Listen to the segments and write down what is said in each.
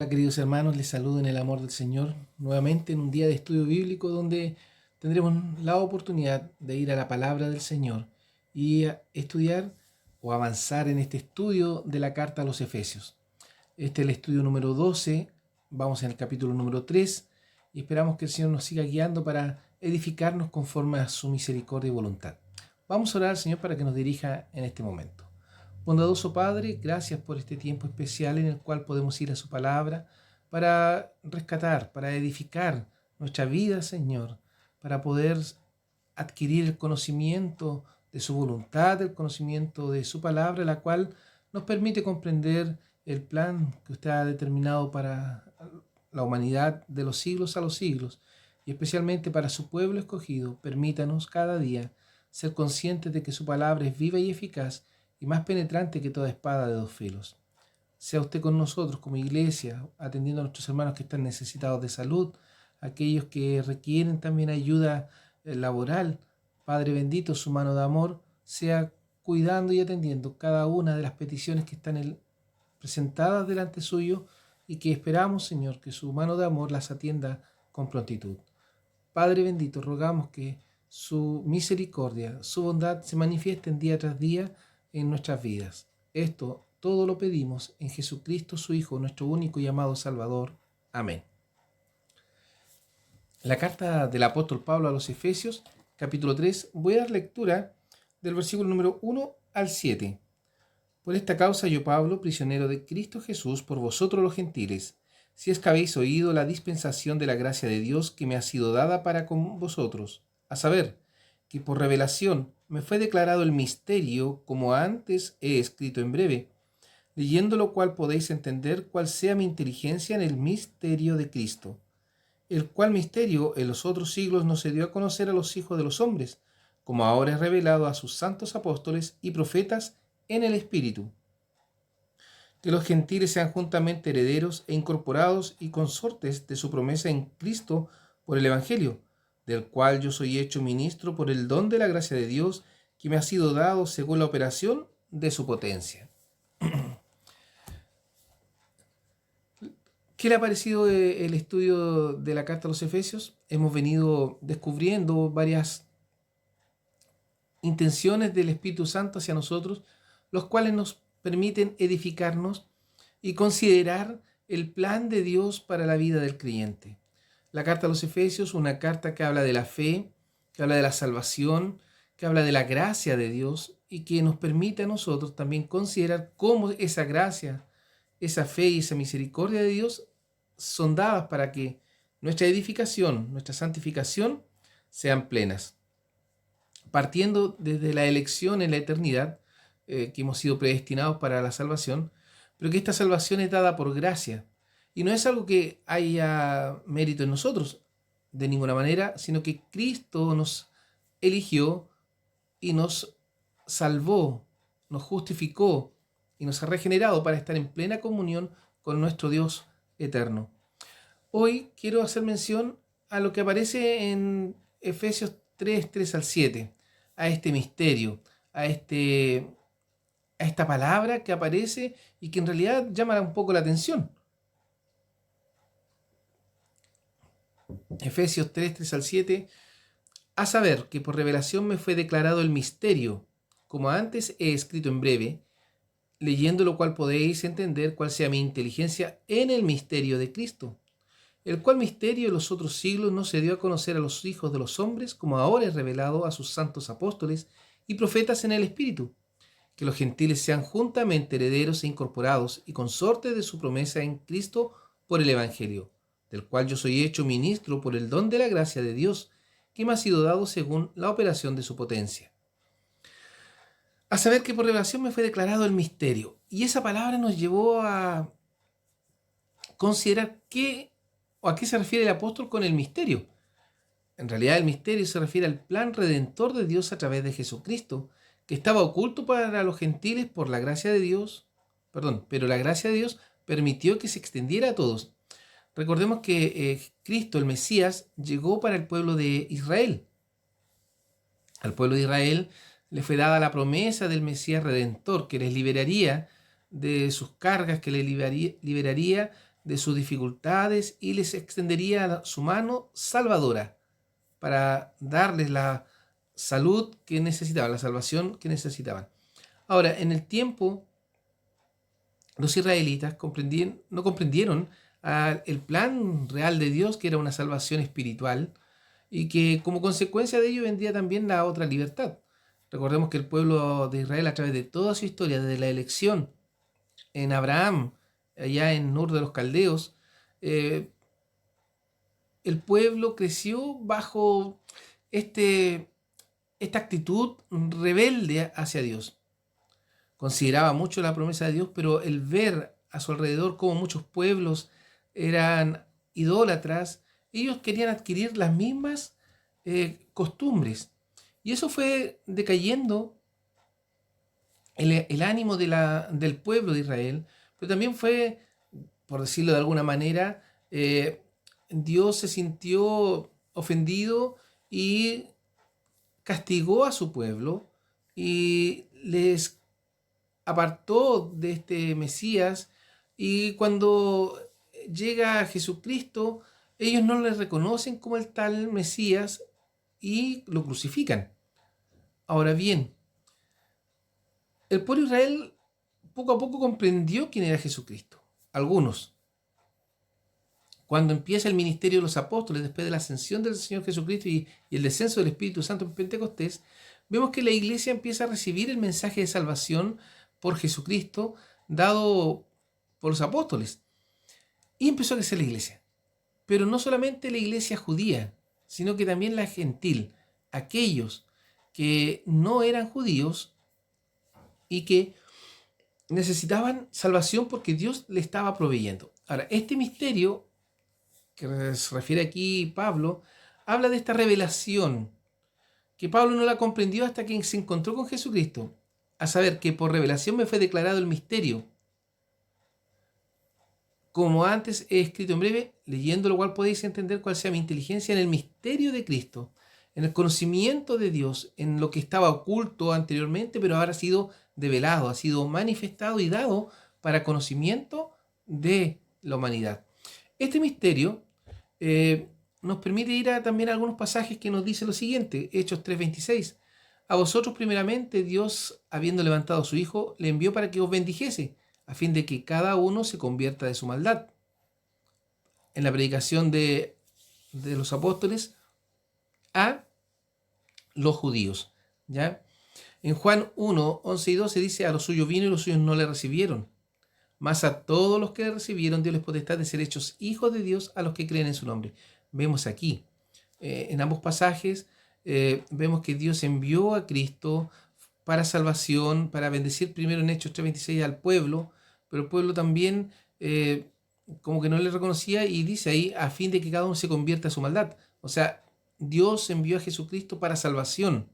Hola, queridos hermanos, les saludo en el amor del Señor, nuevamente en un día de estudio bíblico donde tendremos la oportunidad de ir a la palabra del Señor y a estudiar o avanzar en este estudio de la carta a los Efesios. Este es el estudio número 12, vamos en el capítulo número 3 y esperamos que el Señor nos siga guiando para edificarnos conforme a su misericordia y voluntad. Vamos a orar al Señor para que nos dirija en este momento. Bondadoso Padre, gracias por este tiempo especial en el cual podemos ir a su palabra para rescatar, para edificar nuestra vida, Señor, para poder adquirir el conocimiento de su voluntad, el conocimiento de su palabra, la cual nos permite comprender el plan que usted ha determinado para la humanidad de los siglos a los siglos y especialmente para su pueblo escogido. Permítanos cada día ser conscientes de que su palabra es viva y eficaz y más penetrante que toda espada de dos filos. Sea usted con nosotros como iglesia, atendiendo a nuestros hermanos que están necesitados de salud, aquellos que requieren también ayuda laboral. Padre bendito, su mano de amor sea cuidando y atendiendo cada una de las peticiones que están presentadas delante suyo y que esperamos, Señor, que su mano de amor las atienda con prontitud. Padre bendito, rogamos que su misericordia, su bondad se manifiesten día tras día en nuestras vidas. Esto todo lo pedimos en Jesucristo, su Hijo, nuestro único y amado Salvador. Amén. La carta del apóstol Pablo a los Efesios, capítulo 3, voy a dar lectura del versículo número 1 al 7. Por esta causa yo, Pablo, prisionero de Cristo Jesús, por vosotros los gentiles, si es que habéis oído la dispensación de la gracia de Dios que me ha sido dada para con vosotros, a saber, que por revelación me fue declarado el misterio, como antes he escrito en breve, leyendo lo cual podéis entender cuál sea mi inteligencia en el misterio de Cristo, el cual misterio en los otros siglos no se dio a conocer a los hijos de los hombres, como ahora es revelado a sus santos apóstoles y profetas en el Espíritu, que los gentiles sean juntamente herederos e incorporados y consortes de su promesa en Cristo por el Evangelio, del cual yo soy hecho ministro por el don de la gracia de Dios que me ha sido dado según la operación de su potencia. ¿Qué le ha parecido el estudio de la carta a los Efesios? Hemos venido descubriendo varias intenciones del Espíritu Santo hacia nosotros, los cuales nos permiten edificarnos y considerar el plan de Dios para la vida del creyente. La carta a los Efesios, una carta que habla de la fe, que habla de la salvación, que habla de la gracia de Dios y que nos permite a nosotros también considerar cómo esa gracia, esa fe y esa misericordia de Dios son dadas para que nuestra edificación, nuestra santificación sean plenas. Partiendo desde la elección en la eternidad, que hemos sido predestinados para la salvación, pero que esta salvación es dada por gracia. Y no es algo que haya mérito en nosotros, de ninguna manera, sino que Cristo nos eligió y nos salvó, nos justificó y nos ha regenerado para estar en plena comunión con nuestro Dios eterno. Hoy quiero hacer mención a lo que aparece en Efesios 3, 3 al 7, a este misterio, a esta palabra que aparece y que en realidad llama un poco la atención. Efesios 3, 3 al 7, a saber que por revelación me fue declarado el misterio, como antes he escrito en breve, leyendo lo cual podéis entender cuál sea mi inteligencia en el misterio de Cristo, el cual misterio en los otros siglos no se dio a conocer a los hijos de los hombres, como ahora es revelado a sus santos apóstoles y profetas en el Espíritu, que los gentiles sean juntamente herederos e incorporados y consortes de su promesa en Cristo por el Evangelio, del cual yo soy hecho ministro por el don de la gracia de Dios, que me ha sido dado según la operación de su potencia. A saber que por revelación me fue declarado el misterio. Y esa palabra nos llevó a considerar a qué se refiere el apóstol con el misterio. En realidad el misterio se refiere al plan redentor de Dios a través de Jesucristo, que estaba oculto para los gentiles por la gracia de Dios, pero la gracia de Dios permitió que se extendiera a todos. Recordemos que Cristo, el Mesías, llegó para el pueblo de Israel. Al pueblo de Israel le fue dada la promesa del Mesías Redentor, que les liberaría de sus cargas, que les liberaría de sus dificultades y les extendería su mano salvadora para darles la salud que necesitaban, la salvación que necesitaban. Ahora, en el tiempo, los israelitas no comprendieron el plan real de Dios, que era una salvación espiritual, y que como consecuencia de ello vendría también la otra libertad. Recordemos que el pueblo de Israel, a través de toda su historia, desde la elección en Abraham, allá en Ur de los Caldeos, eh, el pueblo creció bajo esta actitud rebelde hacia Dios. Consideraba mucho la promesa de Dios, pero el ver a su alrededor cómo muchos pueblos eran idólatras, ellos querían adquirir las mismas costumbres. Y eso fue decayendo el ánimo del pueblo de Israel, pero también fue, por decirlo de alguna manera, Dios se sintió ofendido y castigó a su pueblo y les apartó de este Mesías, y cuando llega Jesucristo, ellos no le reconocen como el tal Mesías y lo crucifican. Ahora bien, el pueblo de Israel poco a poco comprendió quién era Jesucristo. Algunos. Cuando empieza el ministerio de los apóstoles, después de la ascensión del Señor Jesucristo y el descenso del Espíritu Santo en Pentecostés, vemos que la iglesia empieza a recibir el mensaje de salvación por Jesucristo dado por los apóstoles. Y empezó a crecer la iglesia. Pero no solamente la iglesia judía, sino que también la gentil, aquellos que no eran judíos y que necesitaban salvación porque Dios le estaba proveyendo. Ahora, este misterio que se refiere aquí Pablo, habla de esta revelación que Pablo no la comprendió hasta que se encontró con Jesucristo, a saber que por revelación me fue declarado el misterio, como antes he escrito en breve, leyendo lo cual podéis entender cuál sea mi inteligencia en el misterio de Cristo, en el conocimiento de Dios, en lo que estaba oculto anteriormente, pero ahora ha sido develado, ha sido manifestado y dado para conocimiento de la humanidad. Este misterio nos permite ir también a algunos pasajes que nos dice lo siguiente, Hechos 3:26. A vosotros primeramente Dios, habiendo levantado a su Hijo, le envió para que os bendijese, a fin de que cada uno se convierta de su maldad. En la predicación de los apóstoles a los judíos. ¿Ya? En Juan 1:11 y 12 dice, a los suyos vino y los suyos no le recibieron. Mas a todos los que le recibieron dio les potestad de ser hechos hijos de Dios a los que creen en su nombre. Vemos aquí, en ambos pasajes, vemos que Dios envió a Cristo para salvación, para bendecir primero en Hechos 3:26 al pueblo, pero el pueblo también como que no le reconocía, y dice ahí, a fin de que cada uno se convierta a su maldad. O sea, Dios envió a Jesucristo para salvación,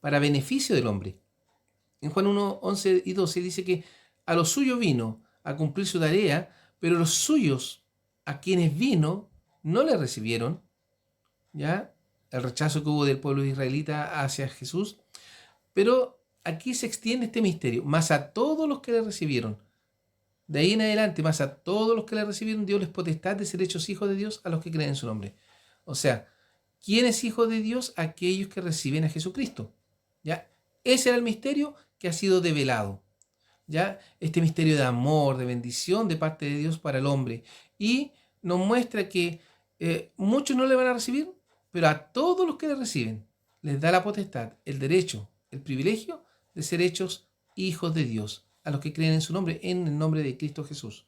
para beneficio del hombre. En Juan 1:11 y 12 dice que a los suyos vino a cumplir su tarea, pero los suyos a quienes vino no le recibieron. ¿Ya? El rechazo que hubo del pueblo israelita hacia Jesús. Pero aquí se extiende este misterio, más a todos los que le recibieron. De ahí en adelante, más a todos los que le recibieron, dio les potestad de ser hechos hijos de Dios a los que creen en su nombre. O sea, ¿quién es hijo de Dios? Aquellos que reciben a Jesucristo. ¿Ya? Ese era el misterio que ha sido develado. ¿Ya? Este misterio de amor, de bendición de parte de Dios para el hombre. Y nos muestra que muchos no le van a recibir, pero a todos los que le reciben les da la potestad, el derecho, el privilegio de ser hechos hijos de Dios, a los que creen en su nombre, en el nombre de Cristo Jesús.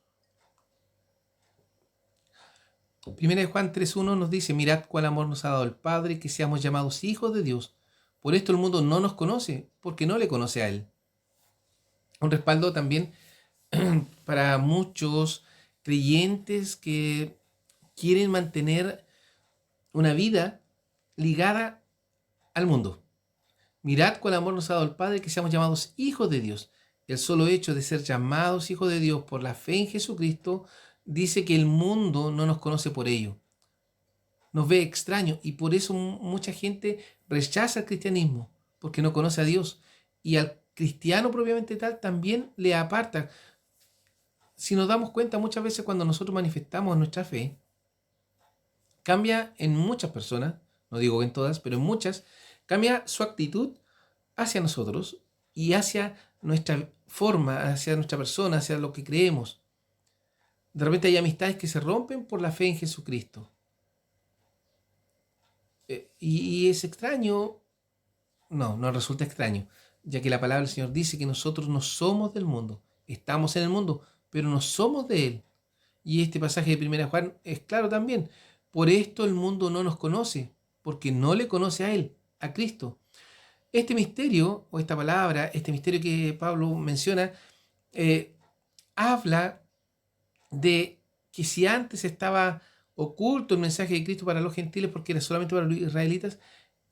Primera de Juan 3:1 nos dice, mirad cuál amor nos ha dado el Padre, que seamos llamados hijos de Dios. Por esto el mundo no nos conoce, porque no le conoce a Él. Un respaldo también para muchos creyentes que quieren mantener una vida ligada al mundo. Mirad cuál amor nos ha dado el Padre, que seamos llamados hijos de Dios. El solo hecho de ser llamados hijos de Dios por la fe en Jesucristo dice que el mundo no nos conoce por ello. Nos ve extraños, y por eso mucha gente rechaza el cristianismo, porque no conoce a Dios. Y al cristiano propiamente tal también le aparta. si nos damos cuenta, muchas veces cuando nosotros manifestamos nuestra fe, cambia en muchas personas, no digo en todas, pero en muchas, cambia su actitud hacia nosotros y hacia nuestra forma, hacia nuestra persona, hacia lo que creemos. De repente hay amistades que se rompen por la fe en Jesucristo. Y es extraño, no resulta extraño, ya que la palabra del Señor dice que nosotros no somos del mundo, estamos en el mundo, pero no somos de él. Y este pasaje de 1 Juan es claro también. Por esto el mundo no nos conoce, porque no le conoce a él, a Cristo. Este misterio, o esta palabra, este misterio que Pablo menciona, habla de que si antes estaba oculto el mensaje de Cristo para los gentiles porque era solamente para los israelitas,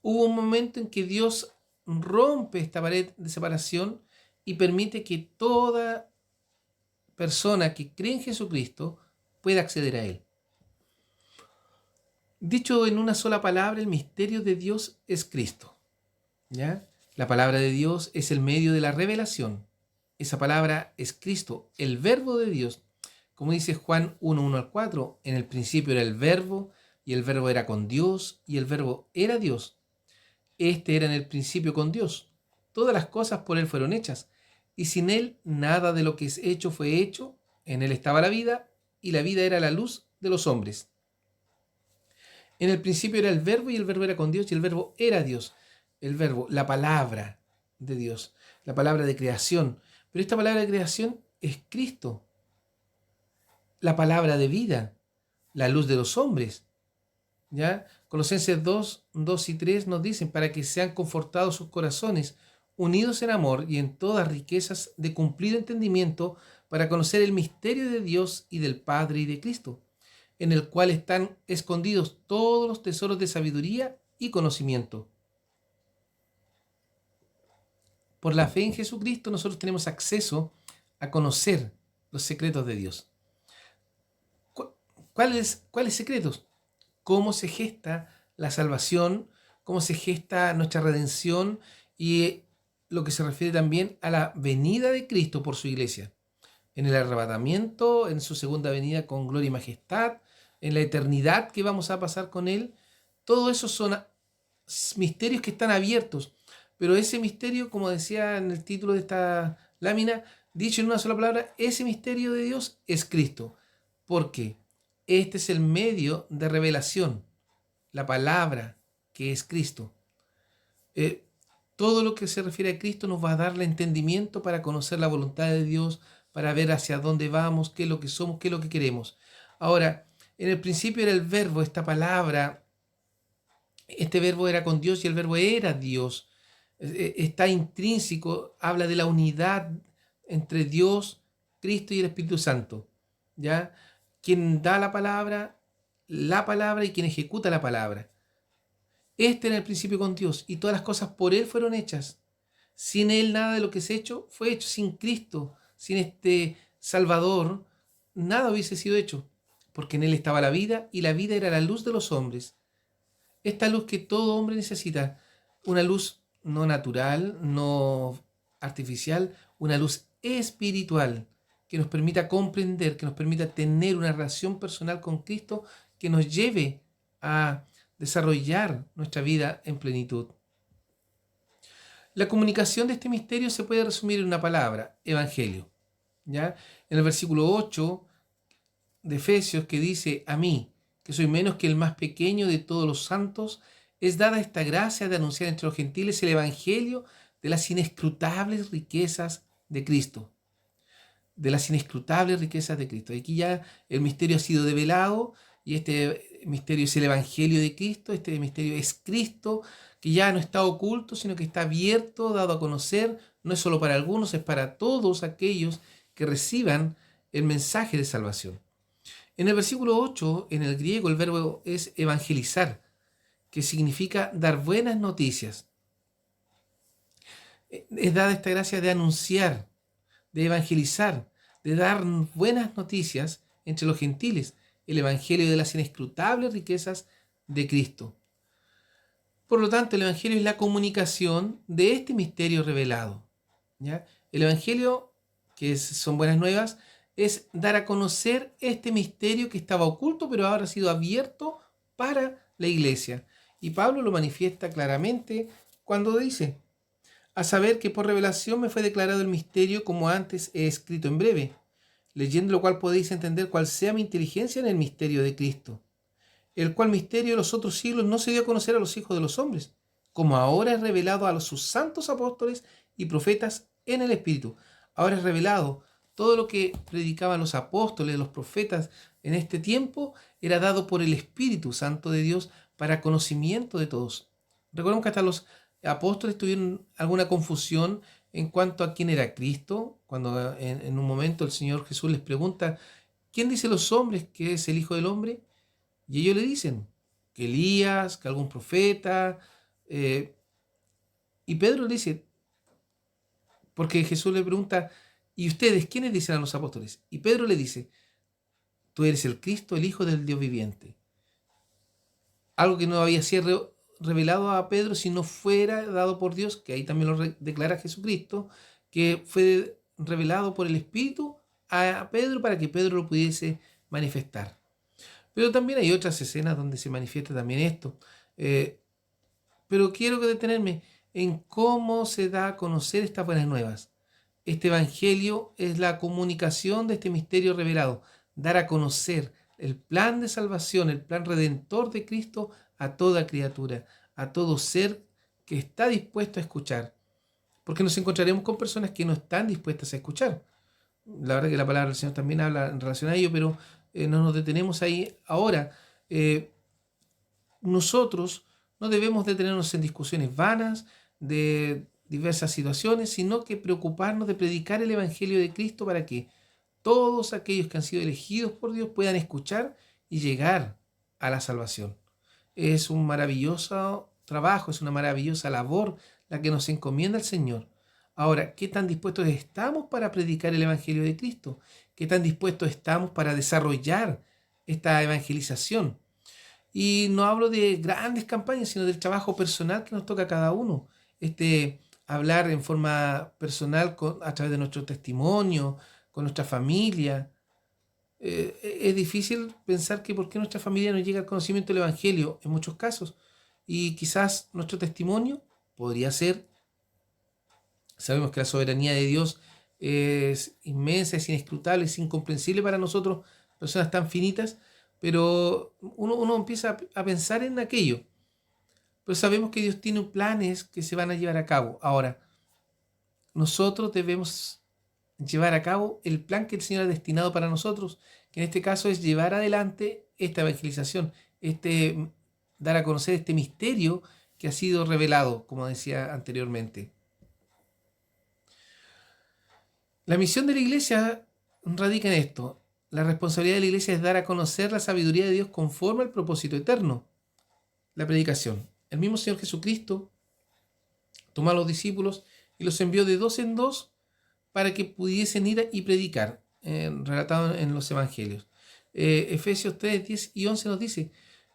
hubo un momento en que Dios rompe esta pared de separación y permite que toda persona que cree en Jesucristo pueda acceder a él. Dicho en una sola palabra, el misterio de Dios es Cristo. ¿Ya? La palabra de Dios es el medio de la revelación. Esa palabra es Cristo, el verbo de Dios. Como dice Juan 1:1 al 4, en el principio era el verbo, y el verbo era con Dios, y el verbo era Dios. Este era en el principio con Dios. Todas las cosas por él fueron hechas, y sin él nada de lo que es hecho fue hecho. En él estaba la vida, y la vida era la luz de los hombres. En el principio era el verbo, y el verbo era con Dios, y el verbo era Dios. El verbo, la palabra de Dios, la palabra de creación. Pero esta palabra de creación es Cristo, la palabra de vida, la luz de los hombres. ¿Ya? Colosenses 2 y 3 nos dicen, para que sean confortados sus corazones, unidos en amor y en todas riquezas de cumplido entendimiento, para conocer el misterio de Dios y del Padre y de Cristo, en el cual están escondidos todos los tesoros de sabiduría y conocimiento. Por la fe en Jesucristo nosotros tenemos acceso a conocer los secretos de Dios. ¿Cuáles secretos? Cómo se gesta la salvación, cómo se gesta nuestra redención y lo que se refiere también a la venida de Cristo por su iglesia. En el arrebatamiento, en su segunda venida con gloria y majestad, en la eternidad que vamos a pasar con Él. Todo eso son misterios que están abiertos. Pero ese misterio, como decía en el título de esta lámina, dicho en una sola palabra, ese misterio de Dios es Cristo. ¿Por qué? Este es el medio de revelación, la palabra que es Cristo. Todo lo que se refiere a Cristo nos va a dar el entendimiento para conocer la voluntad de Dios, para ver hacia dónde vamos, qué es lo que somos, qué es lo que queremos. Ahora, en el principio era el verbo, esta palabra, este verbo era con Dios y el verbo era Dios. Está intrínseco, habla de la unidad entre Dios, Cristo y el Espíritu Santo. ¿Ya? Quien da la palabra y quien ejecuta la palabra. Este era el principio con Dios y todas las cosas por Él fueron hechas. Sin Él nada de lo que es hecho fue hecho. Sin Cristo, sin este Salvador, nada hubiese sido hecho. Porque en Él estaba la vida y la vida era la luz de los hombres. Esta luz que todo hombre necesita. Una luz no natural, no artificial, una luz espiritual que nos permita comprender, que nos permita tener una relación personal con Cristo que nos lleve a desarrollar nuestra vida en plenitud. La comunicación de este misterio se puede resumir en una palabra, evangelio. ¿Ya? En el versículo 8 de Efesios, que dice, a mí, que soy menos que el más pequeño de todos los santos, es dada esta gracia de anunciar entre los gentiles el evangelio de las inescrutables riquezas de Cristo. De las inescrutables riquezas de Cristo. Aquí ya el misterio ha sido develado y este misterio es el evangelio de Cristo, este misterio es Cristo, que ya no está oculto, sino que está abierto, dado a conocer, no es solo para algunos, es para todos aquellos que reciban el mensaje de salvación. En el versículo 8, en el griego, el verbo es evangelizar, que significa dar buenas noticias. Es dada esta gracia de anunciar, de evangelizar, de dar buenas noticias entre los gentiles, el evangelio de las inescrutables riquezas de Cristo. Por lo tanto, el evangelio es la comunicación de este misterio revelado. ¿Ya? El evangelio, son buenas nuevas, es dar a conocer este misterio que estaba oculto, pero ahora ha sido abierto para la iglesia. Y Pablo lo manifiesta claramente cuando dice: a saber que por revelación me fue declarado el misterio, como antes he escrito en breve, leyendo lo cual podéis entender cuál sea mi inteligencia en el misterio de Cristo, el cual misterio de los otros siglos no se dio a conocer a los hijos de los hombres, como ahora es revelado a sus santos apóstoles y profetas en el Espíritu. Ahora es revelado todo lo que predicaban los apóstoles, los profetas en este tiempo, era dado por el Espíritu Santo de Dios para conocimiento de todos. Recordemos que hasta los apóstoles tuvieron alguna confusión en cuanto a quién era Cristo, cuando en un momento el Señor Jesús les pregunta: ¿quién dice los hombres que es el Hijo del Hombre? Y ellos le dicen que Elías, que algún profeta. Y Pedro le dice, porque Jesús le pregunta: ¿y ustedes quiénes dicen a los apóstoles? Y Pedro le dice: tú eres el Cristo, el Hijo del Dios viviente. Algo que no había sido revelado a Pedro si no fuera dado por Dios, que ahí también lo declara Jesucristo, que fue revelado por el Espíritu a Pedro para que Pedro lo pudiese manifestar. Pero también hay otras escenas donde se manifiesta también esto. Pero quiero detenerme en cómo se da a conocer estas buenas nuevas. Este evangelio es la comunicación de este misterio revelado, dar a conocer el plan de salvación, el plan redentor de Cristo a toda criatura, a todo ser que está dispuesto a escuchar. Porque nos encontraremos con personas que no están dispuestas a escuchar. La verdad que la palabra del Señor también habla en relación a ello, pero no nos detenemos ahí ahora. Nosotros no debemos detenernos en discusiones vanas de diversas situaciones, sino que preocuparnos de predicar el Evangelio de Cristo para que todos aquellos que han sido elegidos por Dios puedan escuchar y llegar a la salvación. Es un maravilloso trabajo, es una maravillosa labor la que nos encomienda el Señor. Ahora, ¿qué tan dispuestos estamos para predicar el Evangelio de Cristo? ¿Qué tan dispuestos estamos para desarrollar esta evangelización? Y no hablo de grandes campañas, sino del trabajo personal que nos toca a cada uno. Hablar en forma personal a través de nuestro testimonio, con nuestra familia. Es difícil pensar que por qué nuestra familia no llega al conocimiento del Evangelio en muchos casos. Y quizás nuestro testimonio podría ser, sabemos que la soberanía de Dios es inmensa, es inescrutable, es incomprensible para nosotros, personas tan finitas, pero uno empieza a pensar en aquello. Pero sabemos que Dios tiene planes que se van a llevar a cabo. Ahora, nosotros debemos llevar a cabo el plan que el Señor ha destinado para nosotros, que en este caso es llevar adelante esta evangelización, dar a conocer este misterio que ha sido revelado, como decía anteriormente. La misión de la iglesia radica en esto. La responsabilidad de la iglesia es dar a conocer la sabiduría de Dios conforme al propósito eterno. La predicación. El mismo Señor Jesucristo tomó a los discípulos y los envió de dos en dos para que pudiesen ir y predicar, relatado en los evangelios. Efesios 3, 10 y 11 nos dice: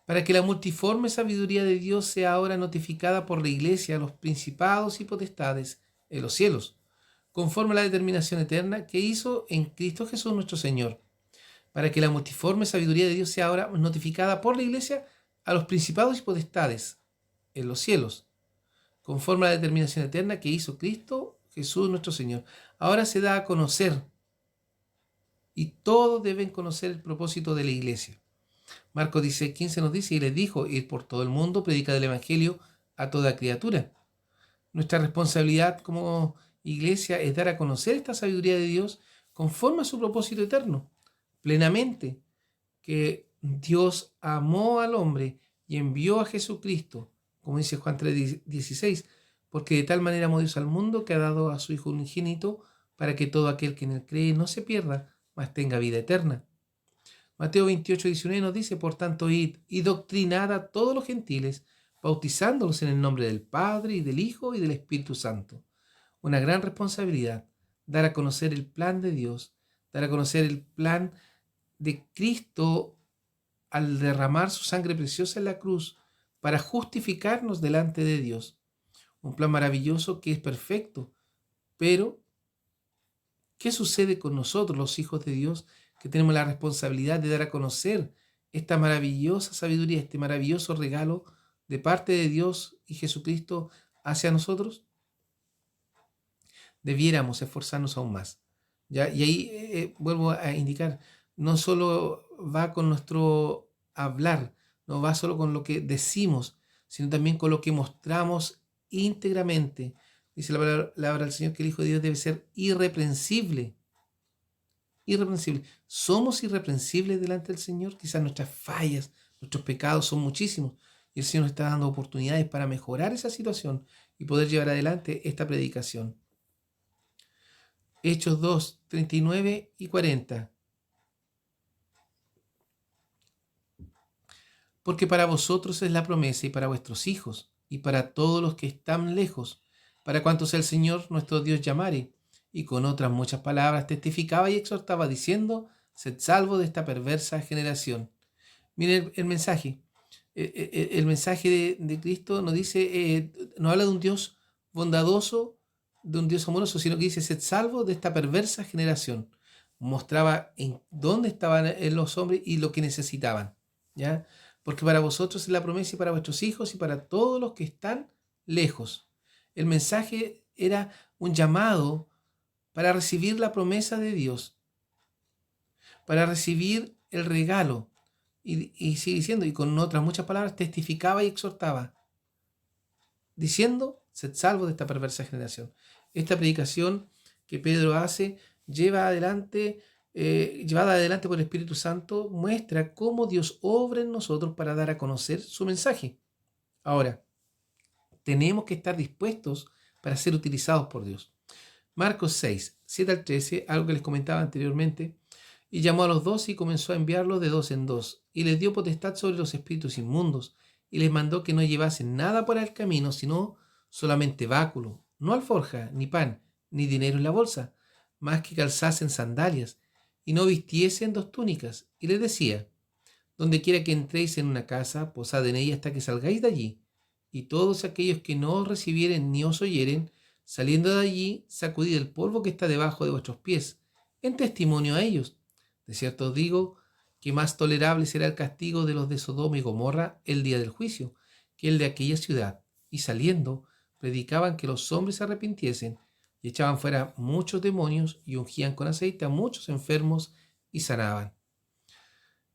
para que la multiforme sabiduría de Dios sea ahora notificada por la iglesia a los principados y potestades en los cielos, conforme a la determinación eterna que hizo en Cristo Jesús nuestro Señor. Para que la multiforme sabiduría de Dios sea ahora notificada por la iglesia a los principados y potestades en los cielos, conforme a la determinación eterna que hizo Cristo Jesús nuestro Señor. Ahora se da a conocer, y todos deben conocer el propósito de la iglesia. Marcos 16:15 nos dice: y les dijo: ir por todo el mundo, predicar el evangelio a toda criatura. Nuestra responsabilidad como iglesia es dar a conocer esta sabiduría de Dios conforme a su propósito eterno, plenamente, que Dios amó al hombre y envió a Jesucristo, como dice Juan 3:16, porque de tal manera amó Dios al mundo que ha dado a su Hijo unigénito, para que todo aquel que en él cree no se pierda, mas tenga vida eterna. Mateo 28:19 nos dice: por tanto, id y doctrinad a todos los gentiles, bautizándolos en el nombre del Padre y del Hijo y del Espíritu Santo. Una gran responsabilidad, dar a conocer el plan de Dios, dar a conocer el plan de Cristo al derramar su sangre preciosa en la cruz para justificarnos delante de Dios. Un plan maravilloso que es perfecto, pero ¿Qué sucede con nosotros, los hijos de Dios, que tenemos la responsabilidad de dar a conocer esta maravillosa sabiduría, este maravilloso regalo de parte de Dios y Jesucristo hacia nosotros? Debiéramos esforzarnos aún más. ¿Ya? Y ahí vuelvo a indicar, no solo va con nuestro hablar, no va solo con lo que decimos, sino también con lo que mostramos íntegramente. Dice la palabra del Señor que el Hijo de Dios debe ser irreprensible. Irreprensible. ¿Somos irreprensibles delante del Señor? Quizás nuestras fallas, nuestros pecados son muchísimos. Y el Señor nos está dando oportunidades para mejorar esa situación y poder llevar adelante esta predicación. Hechos 2, 39 y 40. Porque para vosotros es la promesa y para vuestros hijos y para todos los que están lejos, para cuantos el Señor nuestro Dios llamare. Y con otras muchas palabras testificaba y exhortaba diciendo: sed salvos de esta perversa generación. Miren el mensaje. El mensaje de Cristo nos dice, no habla de un Dios bondadoso, de un Dios amoroso, sino que dice: sed salvos de esta perversa generación. Mostraba en dónde estaban los hombres y lo que necesitaban, ¿ya? Porque para vosotros es la promesa y para vuestros hijos y para todos los que están lejos. El mensaje era un llamado para recibir la promesa de Dios, para recibir el regalo. Y sigue diciendo, y con otras muchas palabras, testificaba y exhortaba, diciendo: sed salvos de esta perversa generación. Esta predicación que Pedro hace, llevada adelante por el Espíritu Santo, muestra cómo Dios obra en nosotros para dar a conocer su mensaje. Ahora, tenemos que estar dispuestos para ser utilizados por Dios. Marcos 6, 7 al 13, algo que les comentaba anteriormente. Y llamó a los 12 y comenzó a enviarlos de 2 en 2, y les dio potestad sobre los espíritus inmundos, y les mandó que no llevasen nada para el camino, sino solamente báculo, no alforja, ni pan, ni dinero en la bolsa, más que calzasen sandalias, y no vistiesen 2 túnicas. Y les decía: donde quiera que entréis en una casa, posad en ella hasta que salgáis de allí. Y todos aquellos que no os recibieren ni os oyeren, saliendo de allí, sacudid el polvo que está debajo de vuestros pies, en testimonio a ellos. De cierto os digo que más tolerable será el castigo de los de Sodoma y Gomorra el día del juicio que el de aquella ciudad. Y saliendo, predicaban que los hombres se arrepintiesen, y echaban fuera muchos demonios, y ungían con aceite a muchos enfermos, y sanaban.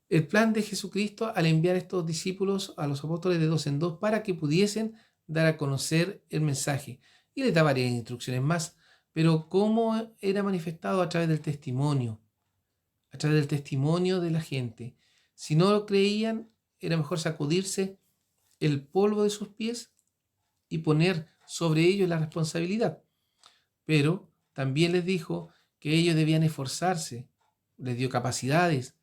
El plan de Jesucristo al enviar a estos discípulos, a los apóstoles de 2 en 2, para que pudiesen dar a conocer el mensaje. Y les da varias instrucciones más, pero cómo era manifestado a través del testimonio, a través del testimonio de la gente. Si no lo creían, era mejor sacudirse el polvo de sus pies y poner sobre ellos la responsabilidad. Pero también les dijo que ellos debían esforzarse, les dio capacidades,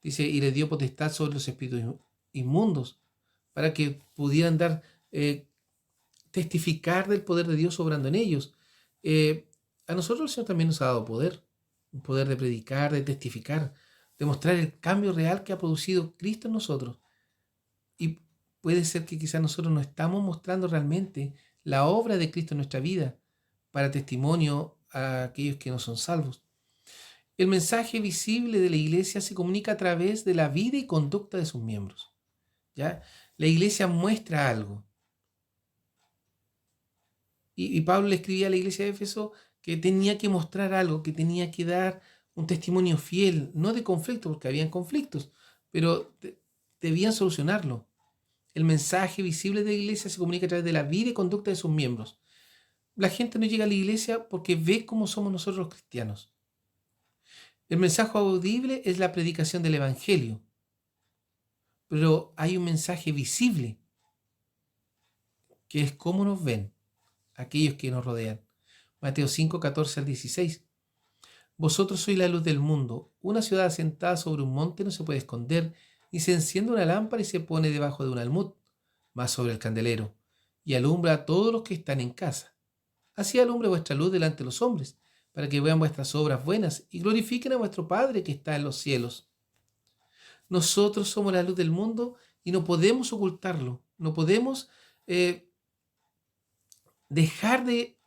dice, y les dio potestad sobre los espíritus inmundos, para que pudieran testificar del poder de Dios obrando en ellos. A nosotros el Señor también nos ha dado poder, un poder de predicar, de testificar, de mostrar el cambio real que ha producido Cristo en nosotros. Y puede ser que quizás nosotros no estamos mostrando realmente la obra de Cristo en nuestra vida para testimonio a aquellos que no son salvos. El mensaje visible de la iglesia se comunica a través de la vida y conducta de sus miembros, ¿ya? La iglesia muestra algo. Y Pablo le escribía a la iglesia de Éfeso que tenía que mostrar algo, que tenía que dar un testimonio fiel, no de conflicto, porque habían conflictos, pero debían solucionarlo. El mensaje visible de la iglesia se comunica a través de la vida y conducta de sus miembros. La gente no llega a la iglesia porque ve cómo somos nosotros los cristianos. El mensaje audible es la predicación del evangelio, pero hay un mensaje visible, que es cómo nos ven aquellos que nos rodean. Mateo 5, 14 al 16. Vosotros sois la luz del mundo. Una ciudad asentada sobre un monte no se puede esconder, ni se enciende una lámpara y se pone debajo de un almud, mas sobre el candelero, y alumbra a todos los que están en casa. Así alumbre vuestra luz delante de los hombres, para que vean vuestras obras buenas y glorifiquen a vuestro Padre que está en los cielos. Nosotros somos la luz del mundo y no podemos ocultarlo, no podemos dejar de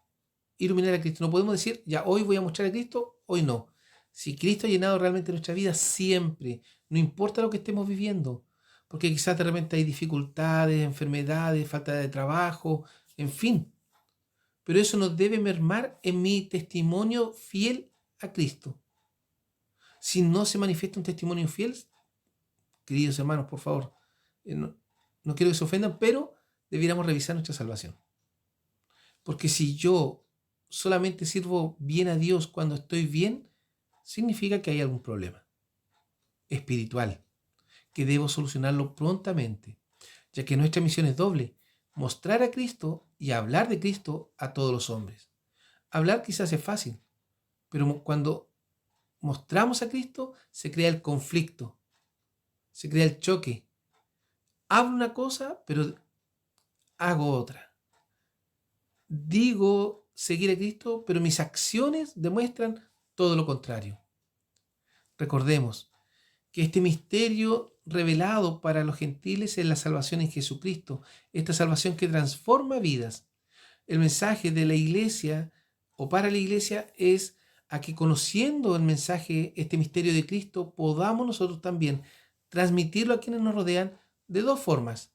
iluminar a Cristo. No podemos decir, ya hoy voy a mostrar a Cristo, hoy no. Si Cristo ha llenado realmente nuestra vida, siempre, no importa lo que estemos viviendo, porque quizás de repente hay dificultades, enfermedades, falta de trabajo, en fin. Pero eso no debe mermar en mi testimonio fiel a Cristo. Si no se manifiesta un testimonio fiel, queridos hermanos, por favor, no quiero que se ofendan, pero debiéramos revisar nuestra salvación. Porque si yo solamente sirvo bien a Dios cuando estoy bien, significa que hay algún problema espiritual que debo solucionarlo prontamente, ya que nuestra misión es doble: mostrar a Cristo y hablar de Cristo a todos los hombres. Hablar quizás es fácil, pero cuando mostramos a Cristo se crea el conflicto, se crea el choque. Hablo una cosa, pero hago otra. Digo seguir a Cristo, pero mis acciones demuestran todo lo contrario. Recordemos que este misterio revelado para los gentiles es la salvación en Jesucristo, esta salvación que transforma vidas. El mensaje de la iglesia o para la iglesia es a que, conociendo el mensaje, este misterio de Cristo, podamos nosotros también transmitirlo a quienes nos rodean de dos formas: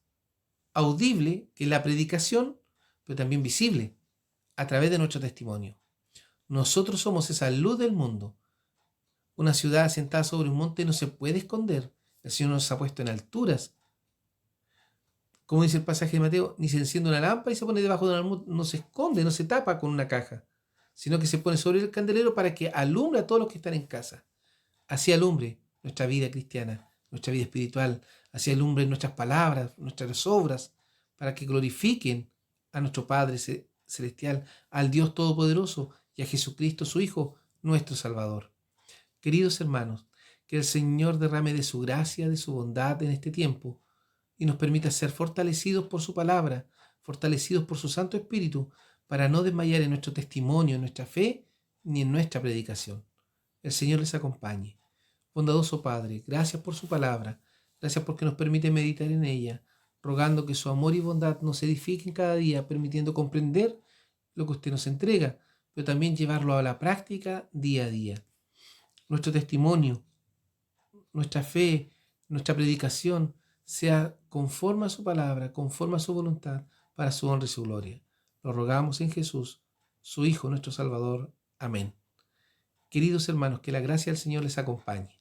audible, que es la predicación, pero también visible, a través de nuestro testimonio. Nosotros somos esa luz del mundo. Una ciudad asentada sobre un monte no se puede esconder. El Señor nos ha puesto en alturas. Como dice el pasaje de Mateo, ni se enciende una lámpara y se pone debajo de un almud, no se esconde, no se tapa con una caja, sino que se pone sobre el candelero para que alumbre a todos los que están en casa. Así alumbre nuestra vida cristiana, nuestra vida espiritual, así alumbre nuestras palabras, nuestras obras, para que glorifiquen a nuestro Padre Celestial, al Dios Todopoderoso y a Jesucristo, su Hijo, nuestro Salvador. Queridos hermanos, que el Señor derrame de su gracia, de su bondad en este tiempo y nos permita ser fortalecidos por su palabra, fortalecidos por su Santo Espíritu, para no desmayar en nuestro testimonio, en nuestra fe, ni en nuestra predicación. El Señor les acompañe. Bondadoso Padre, gracias por su palabra, gracias porque nos permite meditar en ella, rogando que su amor y bondad nos edifiquen cada día, permitiendo comprender lo que usted nos entrega, pero también llevarlo a la práctica día a día. Nuestro testimonio, nuestra fe, nuestra predicación sea conforme a su palabra, conforme a su voluntad, para su honra y su gloria. Lo rogamos en Jesús, su Hijo, nuestro Salvador. Amén. Queridos hermanos, que la gracia del Señor les acompañe.